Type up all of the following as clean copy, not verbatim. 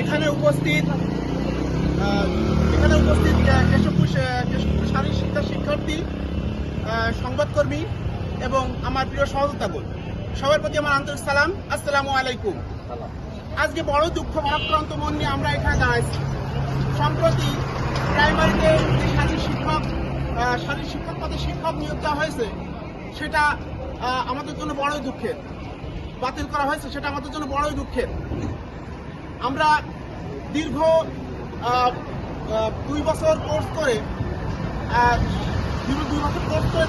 এখানে উপস্থিত কেশবপুর শারীরিক শিক্ষা শিক্ষার্থী, সংবাদকর্মী এবং আমার প্রিয় সহযোদ্ধাগণ, সবার প্রতি আমার আন্তরিক সালাম। আসসালামু আলাইকুম। আজকে বড় দুঃখ ভারাক্রান্ত মন নিয়ে আমরা এখানে দাঁড়াইছি। সম্প্রতি প্রাইমারিতে যে শারীরিক শিক্ষক পদে শিক্ষক নিয়োগ দেওয়া হয়েছে, সেটা আমাদের জন্য বড়ই দুঃখের। বাতিল করা হয়েছে, সেটা আমাদের জন্য বড়ই দুঃখের। আমরা দীর্ঘ 2 বছর কোর্স করে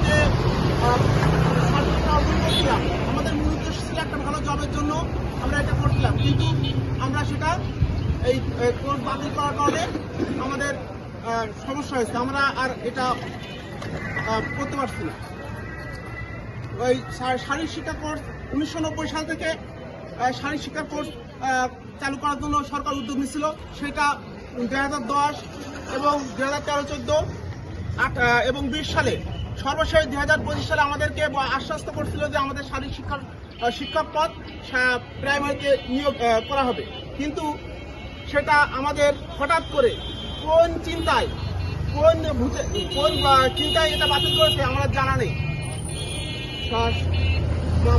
যে অর্জন করছিলাম, আমাদের মূল উদ্দেশ্য ছিল একটা ভালো জবের জন্য আমরা এটা করছিলাম, কিন্তু আমরা সেটা এই কোর্স বাতিল করার কারণে আমাদের সমস্যা হয়েছে। আমরা আর এটা করতে পারছি না। ওই শারীরিক শিক্ষা কোর্স 1990 সাল থেকে শারীরিক শিক্ষা কোর্স চালু করার জন্য সরকার উদ্যোগ নিয়েছিল। সেটা 2010 এবং 2013-14 এবং 20 সালে, সর্বশেষ 2025 সালে আমাদেরকে আশ্বস্ত করছিল যে আমাদের শারীরিক শিক্ষক পদ প্রাইমারিতে নিয়োগ করা হবে। কিন্তু সেটা আমাদের হঠাৎ করে কোন চিন্তায় এটা বাতিল করেছে আমরা জানা নেই।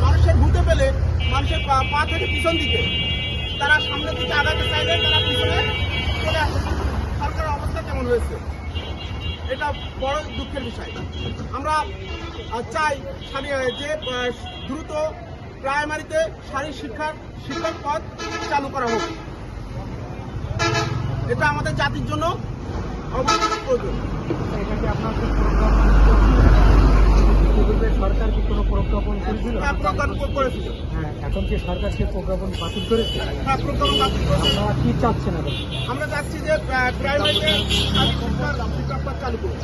মানুষের ভূতে পেলে মানুষের পা থেকে পিছন দিকে, তারা সামনের দিকে আগাতে চাইলে তারা পিছনে চলে আসে। সরকারের অবস্থা কেমন হয়েছে, এটা বড় দুঃখের বিষয়। আমরা চাই যে দ্রুত প্রাইমারিতে শারীরিক শিক্ষক পদ চালু করা হোক। এটা আমাদের জাতির জন্য অবশ্যই প্রয়োজন। সরকার কি কোনো প্রজ্ঞাপন করেছিল? করেছিল। হ্যাঁ, এখন কি সরকার সে প্রজ্ঞাপন বাতিল করেছে? হ্যাঁ, প্রজ্ঞাপন বাতিল করেছে। আপনারা কি চাচ্ছেন এখন? আমরা চাচ্ছি যে প্রাইমারিতে শিক্ষক পদ চালু করুন।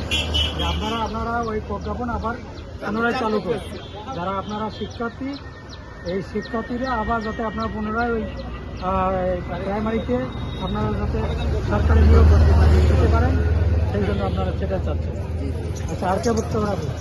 আপনারা ওই প্রজ্ঞাপন আবার পুনরায় চালু করুন। যারা আপনারা শিক্ষার্থী, এই শিক্ষার্থীরা আবার যাতে আপনারা পুনরায় ওই প্রাইমারিতে আপনারা যাতে সরকারি নিয়োগ করতে পারেন, সেই জন্য আপনারা সেটা চাচ্ছেন। আচ্ছা, আর কে বক্তব্য রাখবেন?